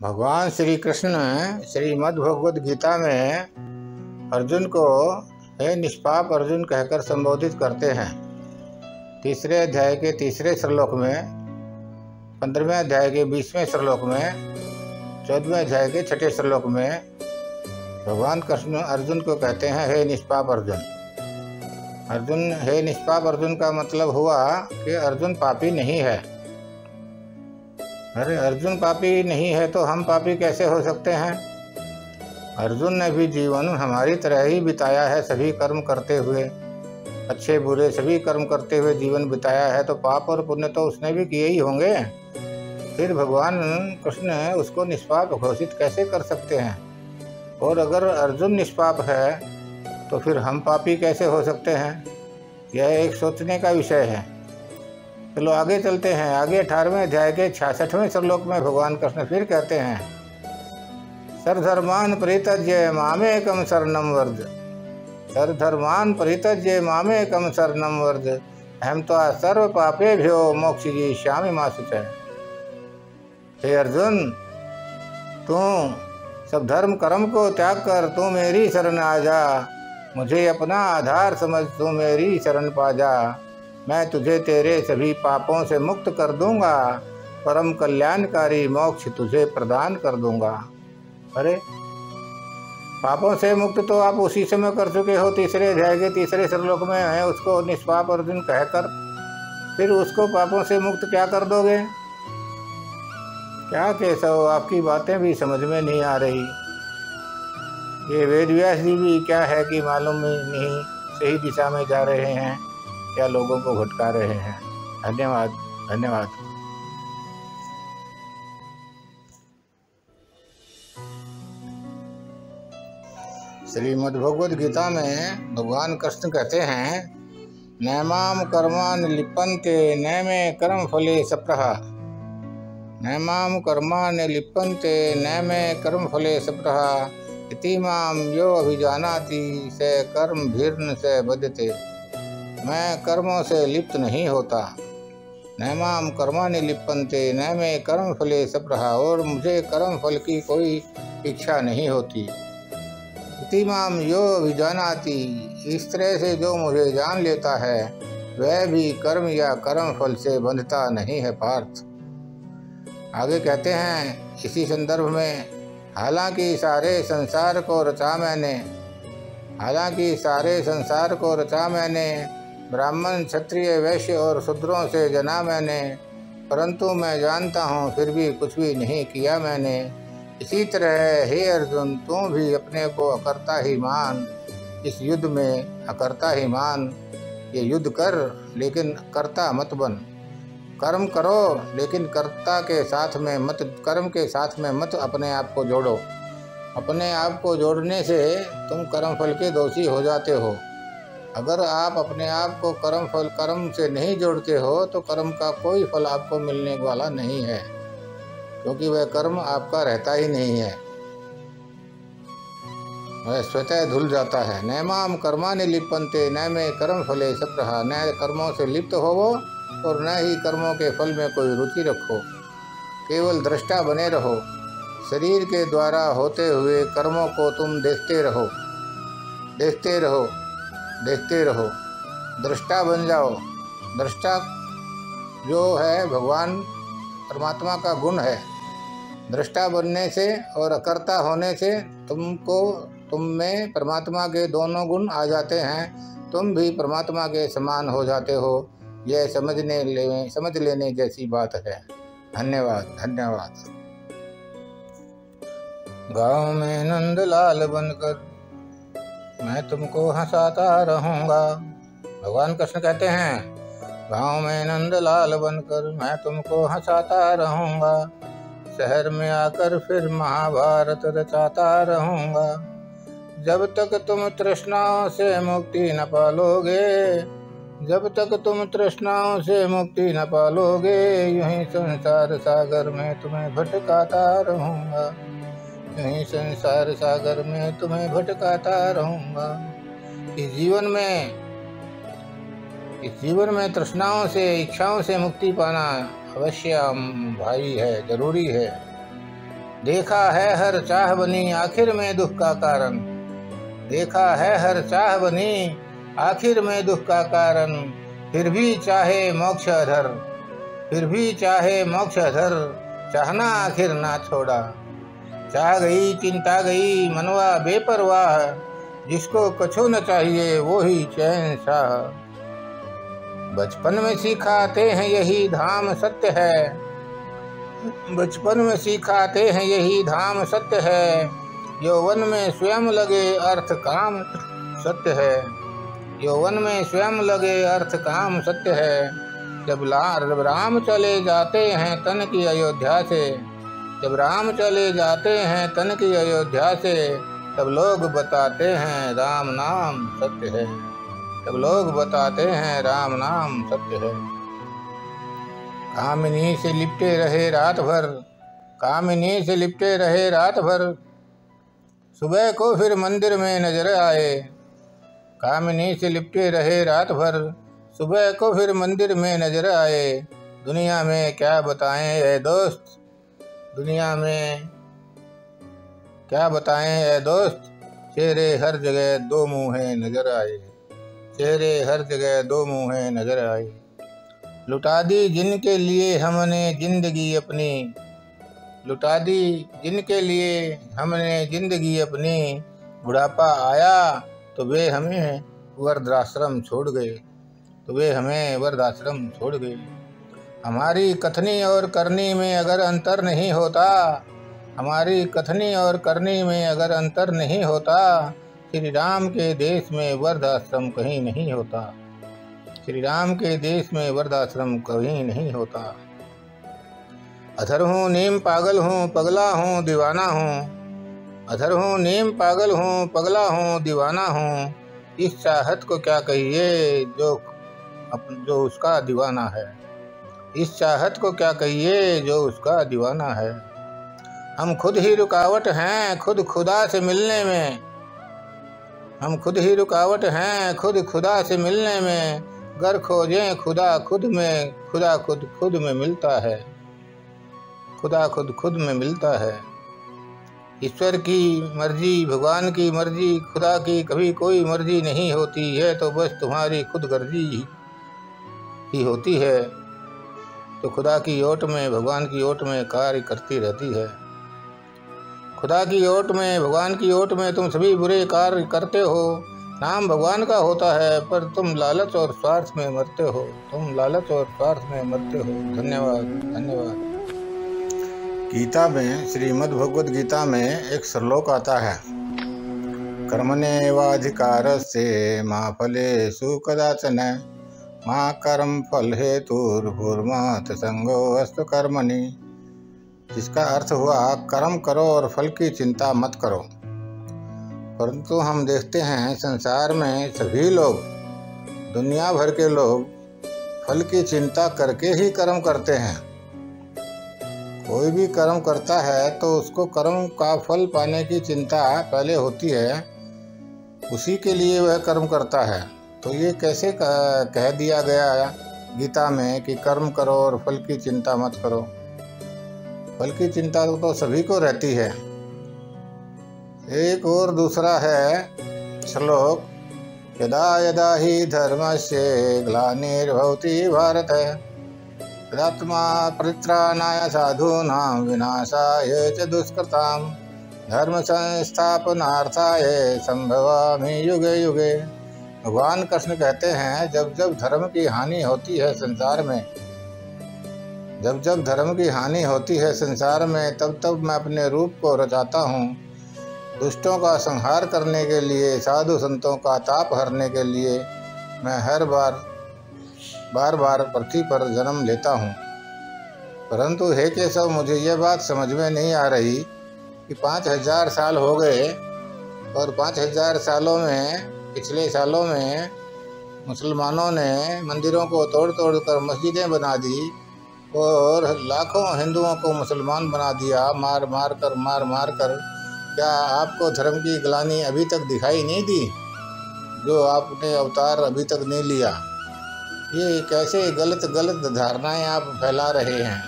भगवान श्री कृष्ण श्रीमद् भगवद गीता में अर्जुन को हे निष्पाप अर्जुन कहकर संबोधित करते हैं। तीसरे अध्याय के तीसरे श्लोक में, 15वें अध्याय के 20वें श्लोक में, 14वें अध्याय के 6ठे श्लोक में भगवान कृष्ण अर्जुन को कहते हैं हे निष्पाप अर्जुन। अर्जुन हे निष्पाप अर्जुन का मतलब हुआ कि अर्जुन पापी नहीं है। अरे अर्जुन पापी नहीं है तो हम पापी कैसे हो सकते हैं? अर्जुन ने भी जीवन हमारी तरह ही बिताया है, सभी कर्म करते हुए, अच्छे बुरे सभी कर्म करते हुए जीवन बिताया है, तो पाप और पुण्य तो उसने भी किए ही होंगे। फिर भगवान कृष्ण उसको निष्पाप घोषित कैसे कर सकते हैं? और अगर अर्जुन निष्पाप है तो फिर हम पापी कैसे हो सकते हैं? यह एक सोचने का विषय है। चलो आगे चलते हैं। आगे 18वें अध्याय के 66वें श्लोक में भगवान कृष्ण फिर कहते हैं सर्वधर्मान् परित्यज्य मामेकं शरणं व्रज। सर्वधर्मान् परित्यज्य मामेकं शरणं व्रज अहं त्वा सर्व पापेभ्यो मोक्षयिष्यामि मा शुचः। हे अर्जुन, तू सब धर्म कर्म को त्याग कर तू मेरी शरण आ जा। मुझे अपना आधार समझ तू मेरी शरण पा जा। मैं तुझे तेरे सभी पापों से मुक्त कर दूंगा, परम कल्याणकारी मोक्ष तुझे प्रदान कर दूंगा। अरे पापों से मुक्त तो आप उसी समय कर चुके हो, तीसरे अध्याय के तीसरे श्लोक में है उसको निष्पाप अर्जुन कहकर, फिर उसको पापों से मुक्त क्या कर दोगे? क्या केशव, आपकी बातें भी समझ में नहीं आ रही। ये वेद व्यास जी भी क्या है कि मालूम नहीं सही दिशा में जा रहे हैं, क्या लोगों को भटका रहे हैं। धन्यवाद धन्यवाद। श्रीमद् भगवद गीता में भगवान कृष्ण कहते हैं नैमाम कर्माणि लिप्यन्ते नैमे कर्म फले सप्रह। नैमाम कर्माणि लिप्यन्ते नैमे कर्म फले सप्रह इति माम यो अभिजानाति स कर्मभिर्न स बध्यते। मैं कर्मों से लिप्त नहीं होता। नैमाम कर्माणि लिप्यन्ते नैमे कर्म फले सप्रह, और मुझे कर्म फल की कोई इच्छा नहीं होती। इति माम यो अभिजानाति, इस तरह से जो मुझे जान लेता है वह भी कर्म या कर्म फल से बंधता नहीं है पार्थ। आगे कहते हैं इसी संदर्भ में हालांकि सारे संसार को रचा मैंने, ब्राह्मण क्षत्रिय वैश्य और शूद्रों से जना मैंने, परंतु मैं जानता हूँ फिर भी कुछ भी नहीं किया मैंने। इसी तरह हे अर्जुन, तू भी अपने को अकर्ता ही मान। इस युद्ध में अकर्ता ही मान। ये युद्ध कर लेकिन कर्ता मत बन। कर्म करो लेकिन कर्ता के साथ में मत, कर्म के साथ में मत अपने आप को जोड़ो। अपने आप को जोड़ने से तुम कर्म फल के दोषी हो जाते हो। अगर आप अपने आप को कर्म से नहीं जोड़ते हो तो कर्म का कोई फल आपको मिलने वाला नहीं है, क्योंकि वह कर्म आपका रहता ही नहीं है, वह स्वतः धुल जाता है। नैमाम कर्माणि लिप्यन्ते नैमे कर्म फले सप्रह। न कर्मों से लिप्त होवो और न ही कर्मों के फल में कोई रुचि रखो, केवल दृष्टा बने रहो। शरीर के द्वारा होते हुए कर्मों को तुम देखते रहो, दृष्टा बन जाओ। दृष्टा जो है भगवान परमात्मा का गुण है। दृष्टा बनने से और अकर्ता होने से तुम में परमात्मा के दोनों गुण आ जाते हैं। तुम भी परमात्मा के समान हो जाते हो। यह समझ लेने जैसी बात है। धन्यवाद धन्यवाद। गाँव में नंदलाल बनकर मैं तुमको हंसाता रहूँगा। भगवान कृष्ण कहते हैं गाँव में नंदलाल बनकर मैं तुमको हंसाता रहूँगा। शहर में आकर फिर महाभारत रचाता रहूँगा। जब तक तुम तृष्णाओं से मुक्ति न पालोगे, यूं ही संसार सागर में तुम्हें भटकाता रहूँगा। इस जीवन में तृष्णाओं से, इच्छाओं से मुक्ति पाना अवश्य भाई है, जरूरी है। देखा है हर चाह बनी आखिर में दुख का कारण, देखा है हर चाह बनी आखिर में दुख का कारण। फिर भी चाहे मोक्ष अधर, फिर भी चाहे मोक्ष अधर, चाहना आखिर ना छोड़ा। चाह गई चिंता गई मनवा बेपरवाह, जिसको कछु न चाहिए वो ही चैन शाह। बचपन में सिखाते हैं यही धाम सत्य है, बचपन में सिखाते हैं यही धाम सत्य है। यौवन में स्वयं लगे अर्थ काम सत्य है, यौवन में स्वयं लगे अर्थ काम सत्य है। जब राम चले जाते हैं तन की अयोध्या से, जब राम चले जाते हैं तन की अयोध्या से, तब लोग बताते हैं राम नाम सत्य है, तब लोग बताते हैं राम नाम सत्य है। कामिनी से लिपटे रहे रात भर, कामिनी से लिपटे रहे रात भर, सुबह को फिर मंदिर में नजर आए। कामिनी से लिपटे रहे रात भर, सुबह को फिर मंदिर में नजर आए। दुनिया में क्या बताएं ए दोस्त, दुनिया में क्या बताएं ए दोस्त, चेहरे हर जगह दो मुँहें नजर आए, चेहरे हर जगह दो मुँहें नजर आए। लुटा दी जिनके लिए हमने जिंदगी अपनी, लुटा दी जिनके लिए हमने जिंदगी अपनी। बुढ़ापा आया तो वे हमें वृद्धाश्रम छोड़ गए, तो वे हमें वृद्धाश्रम छोड़ गए। हमारी कथनी और करनी में अगर अंतर नहीं होता, हमारी कथनी और करनी में अगर अंतर नहीं होता, श्री राम के देश में वृद्धाश्रम कहीं नहीं होता, श्री राम के देश में वृद्धाश्रम कहीं नहीं होता। अधर हूँ नीम पागल हूँ पगला हूँ दीवाना हूँ, अधर हूँ नीम पागल हूँ पगला हूँ दीवाना हूँ। इस चाहत को क्या कहिए जो उसका दीवाना है, इस चाहत को क्या कहिए जो उसका दीवाना है। हम खुद ही रुकावट हैं खुद खुदा से मिलने में, हम खुद ही रुकावट हैं खुद खुदा से मिलने में। गर खोजें खुदा खुद में, खुदा खुद खुद में मिलता है, खुदा खुद खुद में मिलता है। ईश्वर की मर्जी भगवान की मर्जी खुदा की कभी कोई मर्जी नहीं होती है, तो बस तुम्हारी खुद गर्जी ही होती है। तो खुदा की ओट में भगवान की ओट में कार्य करती रहती है, खुदा की ओट में भगवान की ओट में तुम सभी बुरे कार्य करते हो। नाम भगवान का होता है पर तुम लालच और स्वार्थ में मरते हो, तुम लालच और स्वार्थ में मरते हो। धन्यवाद धन्यवाद। गीता में श्रीमद् भगवद गीता में एक श्लोक आता है, कर्मण्येवाधिकारस्ते मा फलेषु कदाचन मा कर्म फल हेतुर्भुर्मा संगोऽस्तु कर्मणि। जिसका अर्थ हुआ कर्म करो और फल की चिंता मत करो। परंतु हम देखते हैं संसार में सभी लोग, दुनिया भर के लोग फल की चिंता करके ही कर्म करते हैं। कोई भी कर्म करता है तो उसको कर्म का फल पाने की चिंता पहले होती है, उसी के लिए वह कर्म करता है। तो ये कैसे कह दिया गया गीता में कि कर्म करो और फल की चिंता मत करो। फल की चिंता तो सभी को रहती है। एक और दूसरा है श्लोक, यदा यदा ही धर्मस्य ग्लानिर्भवति भारत तदात्मा परित्राणाय साधूनां विनाशाय च दुष्कृतां धर्म संस्थापनार्थाय संभवामि युगे युगे। भगवान कृष्ण कहते हैं, जब जब धर्म की हानि होती है संसार में, जब जब धर्म की हानि होती है संसार में, तब तब मैं अपने रूप को रचाता हूँ। दुष्टों का संहार करने के लिए, साधु संतों का ताप हरने के लिए मैं हर बार बार पृथ्वी पर जन्म लेता हूँ। परंतु हे केशव, मुझे यह बात समझ में नहीं आ रही कि 5000 साल हो गए और 5000 सालों में, पिछले सालों में मुसलमानों ने मंदिरों को तोड़ तोड़ कर मस्जिदें बना दी और लाखों हिंदुओं को मुसलमान बना दिया, मार मार कर। क्या आपको धर्म की ग्लानि अभी तक दिखाई नहीं दी? जो आपने अवतार अभी तक नहीं लिया। ये कैसे गलत धारणाएं आप फैला रहे हैं।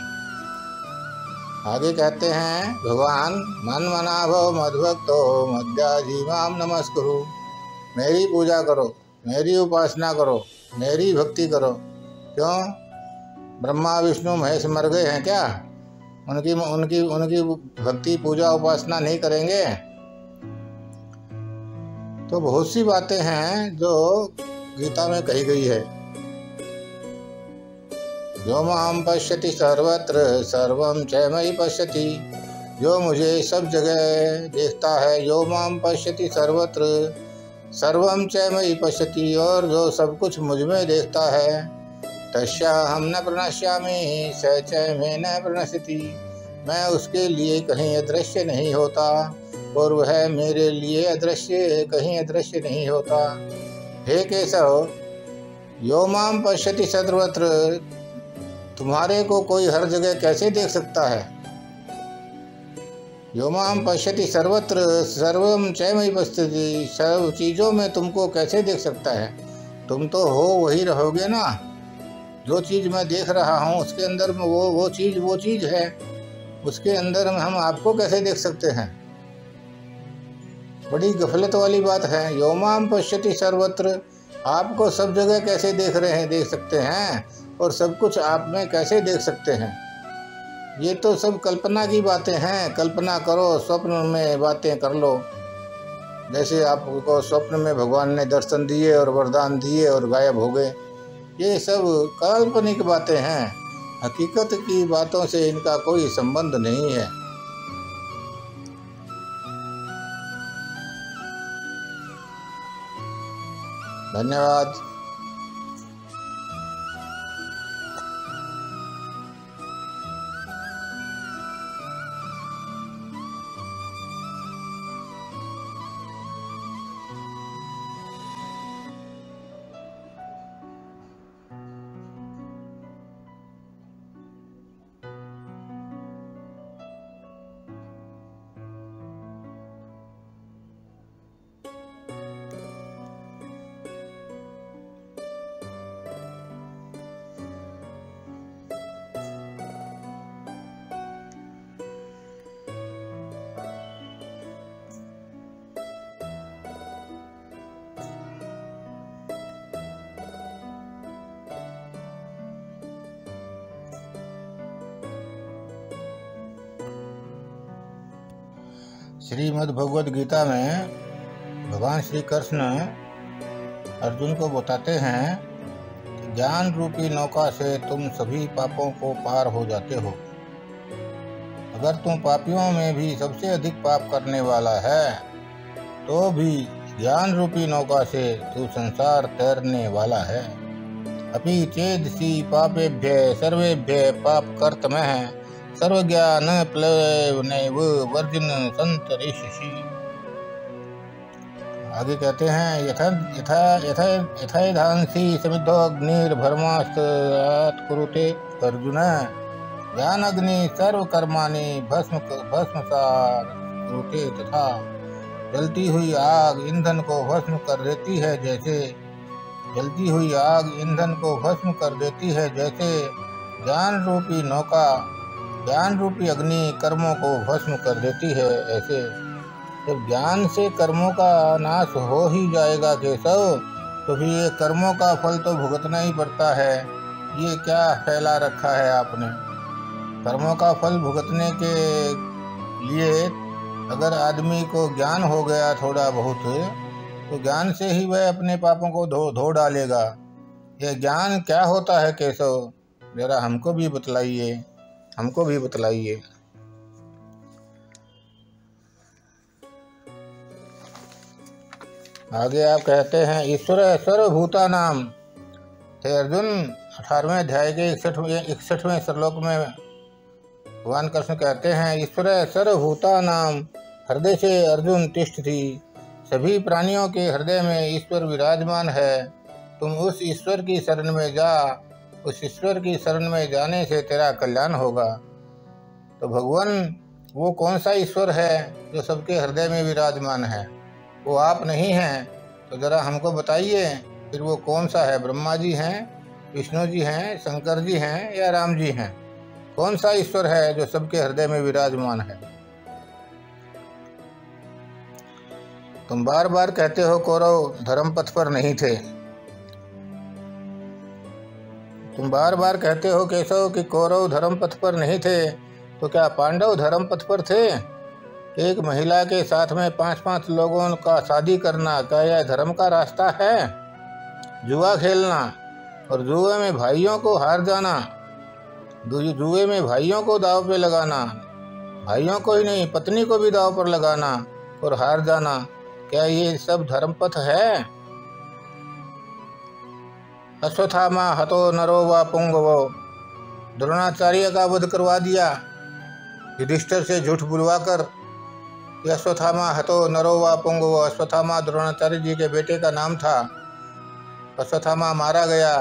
आगे कहते हैं भगवान, मन मना भव मद्भक्तो मद्याजी माम नमस्कुरु। मेरी पूजा करो, मेरी उपासना करो, मेरी भक्ति करो। क्यों? ब्रह्मा विष्णु महेश मर गए हैं क्या? उनकी उनकी उनकी भक्ति पूजा उपासना नहीं करेंगे? तो बहुत सी बातें हैं जो गीता में कही गई है। जो माम पश्यति सर्वत्र सर्वम च मयि पश्यति। जो मुझे सब जगह देखता है, जो माम पश्यति सर्वत्र सर्वम च मयि पश्यति, और जो सब कुछ मुझ में देखता है, तस्याहं न प्रणश्यामि स च मे न प्रणश्यति। मैं उसके लिए कहीं अदृश्य नहीं होता और वह मेरे लिए अदृश्य कहीं अदृश्य नहीं होता। हे केशव, यो माम पश्यति सर्वत्र, तुम्हारे को कोई हर जगह कैसे देख सकता है? यो माम पश्यति सर्वत्र सर्वम च मयि पश्यति, सब चीज़ों में तुमको कैसे देख सकता है? तुम तो हो वही रहोगे ना। जो चीज़ मैं देख रहा हूँ उसके अंदर में वो चीज़ है, उसके अंदर में हम आपको कैसे देख सकते हैं? बड़ी गफलत वाली बात है। यो माम पश्यति सर्वत्र, आपको सब जगह कैसे देख सकते हैं और सब कुछ आप में कैसे देख सकते हैं? ये तो सब कल्पना की बातें हैं। कल्पना करो, स्वप्न में बातें कर लो। जैसे आपको स्वप्न में भगवान ने दर्शन दिए और वरदान दिए और गायब हो गए, ये सब काल्पनिक बातें हैं। हकीकत की बातों से इनका कोई संबंध नहीं है। धन्यवाद। श्रीमद् भगवद गीता में भगवान श्री कृष्ण अर्जुन को बताते हैं कि ज्ञान रूपी नौका से तुम सभी पापों को पार हो जाते हो। अगर तुम पापियों में भी सबसे अधिक पाप करने वाला है तो भी ज्ञान रूपी नौका से तू संसार तैरने वाला है। अपि चेदसि पापेभ्य सर्वेभ्य पाप कर्तमः सर्वज्ञान प्लवनैव वर्जिन संतरिष्यसि। आगे कहते हैं यथैधांसि समिद्धो अग्निर्भर्मास्त्रात् कुरुते अर्जुन ज्ञान अग्नि सर्वकर्माणि भस्मसात् कुरुते। तथा जलती हुई आग ईंधन को भस्म कर देती है जैसे ज्ञान रूपी नौका ज्ञान रूपी अग्नि कर्मों को भस्म कर देती है, ऐसे जब ज्ञान से कर्मों का नाश हो ही जाएगा केशव, तो फिर ये कर्मों का फल तो भुगतना ही पड़ता है। ये क्या फैला रखा है आपने? कर्मों का फल भुगतने के लिए अगर आदमी को ज्ञान हो गया थोड़ा बहुत, तो ज्ञान से ही वह अपने पापों को धो डालेगा। यह ज्ञान क्या होता है केशव? जरा हमको भी बतलाइए। आगे आप कहते हैं ईश्वर सर्वभूतानाम। हे अर्जुन, 18वें अध्याय के 61वें श्लोक में भगवान कृष्ण कहते हैं ईश्वर सर्वभूतानाम हृदय से अर्जुन तिष्ठति। सभी प्राणियों के हृदय में ईश्वर विराजमान है। तुम उस ईश्वर की शरण में जा। उस ईश्वर की शरण में जाने से तेरा कल्याण होगा। तो भगवान वो कौन सा ईश्वर है जो सबके हृदय में विराजमान है? वो आप नहीं हैं, तो ज़रा हमको बताइए फिर वो कौन सा है? ब्रह्मा जी हैं, विष्णु जी हैं, शंकर जी हैं या राम जी हैं? कौन सा ईश्वर है जो सबके हृदय में विराजमान है? तुम बार बार कहते हो कौरव धर्म पथ पर नहीं थे। तुम बार बार कहते हो केशव कि कौरव धर्म पथ पर नहीं थे, तो क्या पांडव धर्म पथ पर थे? एक महिला के साथ में 5-5 लोगों का शादी करना, क्या यह धर्म का रास्ता है? जुआ खेलना और जुए में भाइयों को हार जाना, जुए में भाइयों को दांव पे लगाना, भाइयों को ही नहीं पत्नी को भी दांव पर लगाना और हार जाना, क्या ये सब धर्म पथ है? अश्वत्थामा हतो नरो व पुंगवो, द्रोणाचार्य का वध करवा दिया युधिष्ठिर से झूठ बुलवाकर। अश्वत्थामा हतो नरो व पुंगवो, अश्वत्थामा द्रोणाचार्य जी के बेटे का नाम था। अश्वत्थामा मारा गया,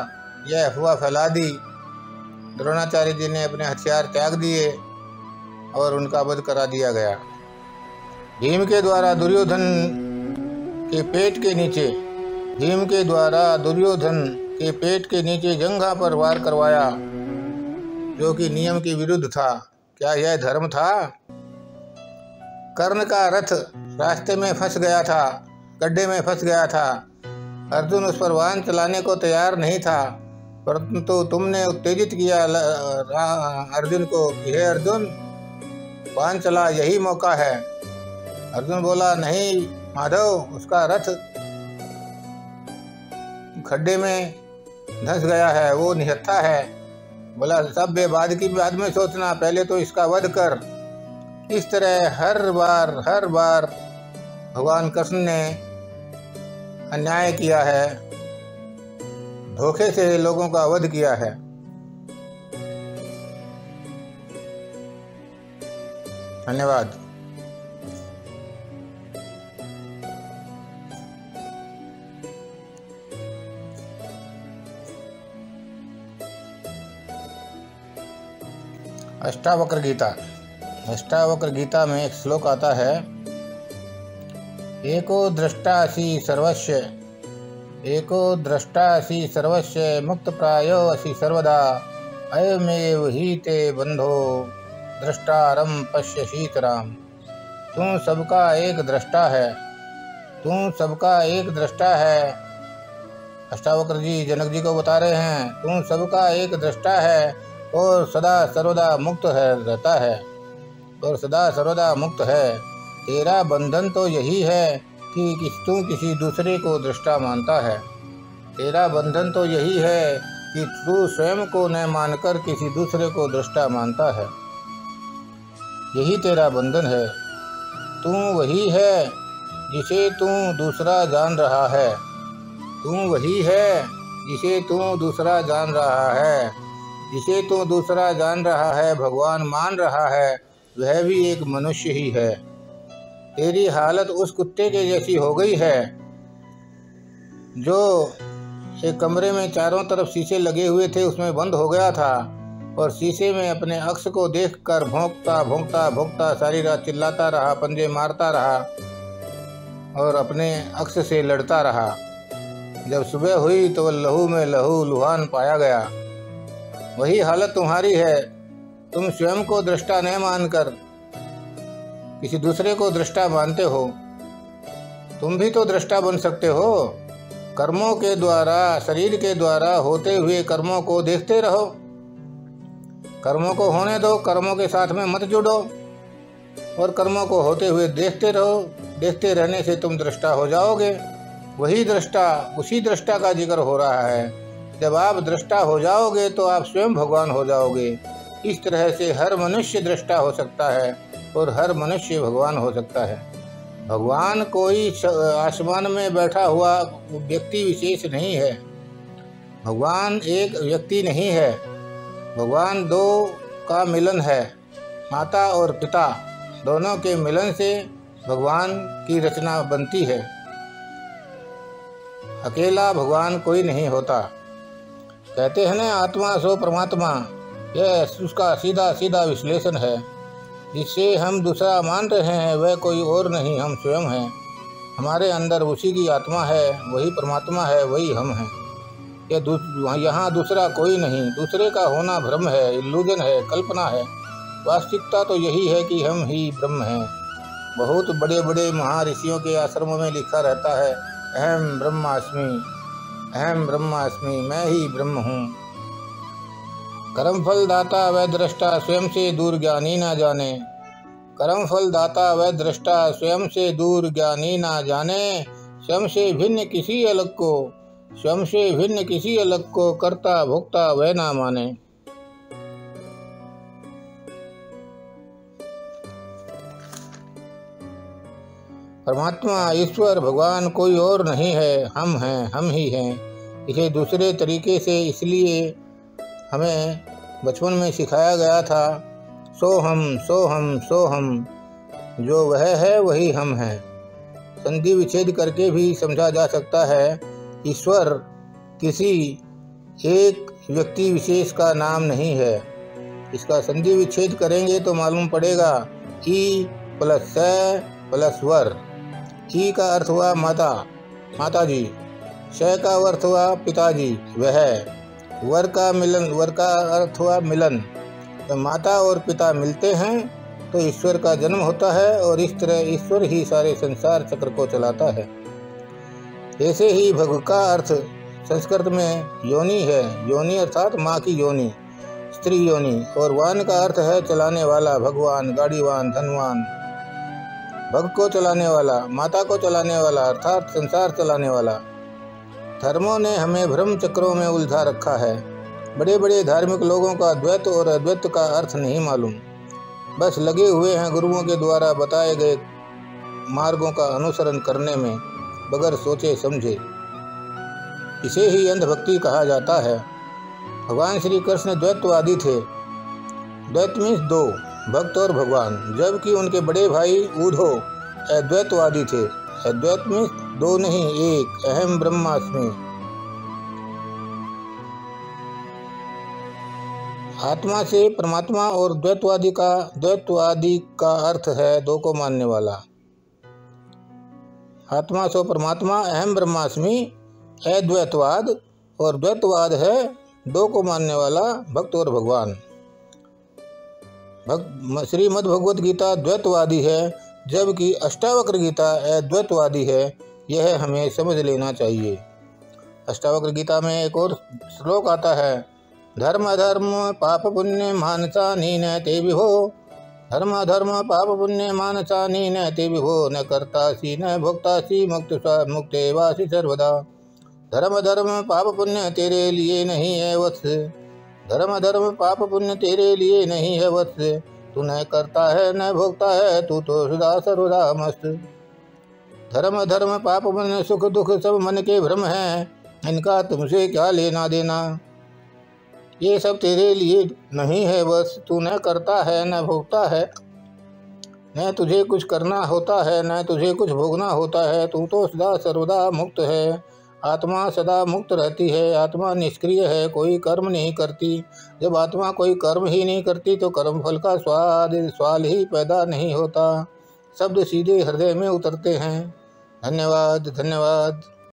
यह अफवाह फैला दी। द्रोणाचार्य जी ने अपने हथियार त्याग दिए और उनका वध करा दिया गया। भीम के द्वारा दुर्योधन के पेट के नीचे, भीम के द्वारा दुर्योधन के पेट के नीचे जंघा पर वार करवाया, जो कि नियम के विरुद्ध था। क्या यह धर्म था? कर्ण का रथ रास्ते में फंस गया था, गड्ढे में फंस गया था। अर्जुन उस पर वाहन चलाने को तैयार नहीं था, परंतु तुमने उत्तेजित किया अर्जुन को कि हे अर्जुन वाहन चला, यही मौका है। अर्जुन बोला नहीं माधव, उसका रथ खड्डे में धंस गया है, वो निहत्था है। बोला सब बाद में सोचना, पहले तो इसका वध कर। इस तरह हर बार भगवान कृष्ण ने अन्याय किया है, धोखे से लोगों का वध किया है। धन्यवाद। अष्टावक्र गीता। अष्टावक्र गीता में एक श्लोक आता है, एको दृष्टासि सर्वस्य, एको दृष्टासि सर्वस्य, मुक्त प्रायो असि सर्वदा, अयमेव ही ते बंधो दृष्टारम पश्यसीतराम। तू सबका एक दृष्टा है, तू सबका एक दृष्टा है। अष्टावक्र जी जनक जी को बता रहे हैं, तू सबका एक दृष्टा है और सदा सर्वदा मुक्त है रहता है, और सदा सर्वदा मुक्त है। तेरा बंधन तो यही है कि तू किसी दूसरे को दृष्टा मानता है। तेरा बंधन तो यही है कि तू स्वयं को न मानकर किसी दूसरे को दृष्टा मानता है। यही तेरा बंधन है। तू वही है जिसे तू दूसरा जान रहा है। तू वही है जिसे तू दूसरा जान रहा है। जिसे तू दूसरा जान रहा है, भगवान मान रहा है, वह भी एक मनुष्य ही है। तेरी हालत उस कुत्ते के जैसी हो गई है जो एक कमरे में चारों तरफ शीशे लगे हुए थे, उसमें बंद हो गया था और शीशे में अपने अक्स को देखकर भौंकता भौंकता भौंकता सारी रात चिल्लाता रहा, पंजे मारता रहा और अपने अक्स से लड़ता रहा। जब सुबह हुई तो लहू में लहू लुहान पाया गया। वही हालत तुम्हारी है। तुम स्वयं को दृष्टा न मानकर किसी दूसरे को दृष्टा मानते हो। तुम भी तो दृष्टा बन सकते हो। कर्मों के द्वारा, शरीर के द्वारा होते हुए कर्मों को देखते रहो। कर्मों को होने दो, कर्मों के साथ में मत जुड़ो और कर्मों को होते हुए देखते रहो। देखते रहने से तुम दृष्टा हो जाओगे। वही दृष्टा, उसी दृष्टा का जिक्र हो रहा है। जब आप दृष्टा हो जाओगे तो आप स्वयं भगवान हो जाओगे। इस तरह से हर मनुष्य दृष्टा हो सकता है और हर मनुष्य भगवान हो सकता है। भगवान कोई आसमान में बैठा हुआ व्यक्ति विशेष नहीं है। भगवान एक व्यक्ति नहीं है। भगवान दो का मिलन है। माता और पिता दोनों के मिलन से भगवान की रचना बनती है। अकेला भगवान कोई नहीं होता। कहते हैं ना, आत्मा सो परमात्मा, यह उसका सीधा सीधा विश्लेषण है। जिससे हम दूसरा मान रहे हैं वह कोई और नहीं, हम स्वयं हैं। हमारे अंदर उसी की आत्मा है, वही परमात्मा है, वही हम हैं। यहाँ दूसरा कोई नहीं, दूसरे का होना भ्रम है, इल्यूजन है, कल्पना है। वास्तविकता तो यही है कि हम ही ब्रह्म हैं। बहुत बड़े बड़े महर्षियों के आश्रमों में लिखा रहता है, अहम ब्रह्मास्मि, अहम ब्रह्मास्मि, मैं ही ब्रह्म हूँ। कर्मफल दाता व दृष्टा स्वयं से दूर ज्ञानी ना जाने। कर्मफल दाता व दृष्टा स्वयं से दूर ज्ञानी ना जाने। स्वयं से भिन्न किसी अलग को, स्वयं से भिन्न किसी अलग को कर्ता भोक्ता वह ना माने। परमात्मा ईश्वर भगवान कोई और नहीं है, हम हैं, हम ही हैं। इसे दूसरे तरीके से इसलिए हमें बचपन में सिखाया गया था, सोहम सोहम सोहम, जो वह है वही हम हैं। संधि विच्छेद करके भी समझा जा सकता है, ईश्वर किसी एक व्यक्ति विशेष का नाम नहीं है। इसका संधि विच्छेद करेंगे तो मालूम पड़ेगा, ई प्लस स प्लस वर। ई का अर्थ हुआ माता, माताजी। श का अर्थ हुआ पिताजी, वह। वर का मिलन, वर का अर्थ हुआ मिलन। तो माता और पिता मिलते हैं तो ईश्वर का जन्म होता है, और इस तरह ईश्वर ही सारे संसार चक्र को चलाता है। ऐसे ही भग का अर्थ संस्कृत में योनि है, योनि अर्थात माँ की योनि, स्त्री योनि। और वान का अर्थ है चलाने वाला, भगवान, गाड़ीवान, धनवान। भग को चलाने वाला, माता को चलाने वाला अर्थात संसार चलाने वाला। धर्मों ने हमें भ्रम चक्रों में उलझा रखा है। बड़े बड़े धार्मिक लोगों का द्वैत और अद्वैत का अर्थ नहीं मालूम, बस लगे हुए हैं गुरुओं के द्वारा बताए गए मार्गों का अनुसरण करने में, बगैर सोचे समझे। इसे ही अंधभक्ति कहा जाता है। भगवान श्री कृष्ण द्वैतवादी थे। द्वैत मीन्स दो, भक्त और भगवान, जबकि उनके बड़े भाई ऊधो अद्वैतवादी थे। अद्वैत मीन्स दो नहीं, एक, अहम ब्रह्मास्मि। आत्मा से परमात्मा, और द्वैतवादी का अर्थ है दो को मानने वाला। आत्मा सो परमात्मा, अहम ब्रह्मास्मि अद्वैतवाद, और द्वैतवाद है दो को मानने वाला, भक्त और भगवान। श्रीमद् भगवत गीता द्वैतवादी है, जबकि अष्टावक्र गीता अद्वैतवादी है। यह हमें समझ लेना चाहिए। अष्टावक्र गीता में एक और श्लोक आता है, धर्म अधर्म पाप पुण्य मानसानि न ते विभो। धर्म अधर्म पाप पुण्य मानसानि न ते विभो। न कर्तासि न भोक्तासि मुक्ते वासि सर्वदा। धर्म धर्म पाप पुण्य तेरे लिए नहीं है वत्स। धर्म धर्म पाप पुण्य तेरे लिए नहीं है वत्स। तू न करता है न भोगता है, तू तो सदा सर्वदा मस्त। धर्म धर्म पाप पुण्य सुख दुख सब मन के भ्रम हैं, इनका तुमसे क्या लेना देना। ये सब तेरे लिए नहीं है बस। तू न करता है न भोगता है, न तुझे कुछ करना होता है, न तुझे कुछ भोगना होता है। तू तो सदा सर्वदा मुक्त है। आत्मा सदा मुक्त रहती है। आत्मा निष्क्रिय है, कोई कर्म नहीं करती। जब आत्मा कोई कर्म ही नहीं करती तो कर्म फल का स्वाल ही पैदा नहीं होता। शब्द सीधे हृदय में उतरते हैं। धन्यवाद, धन्यवाद।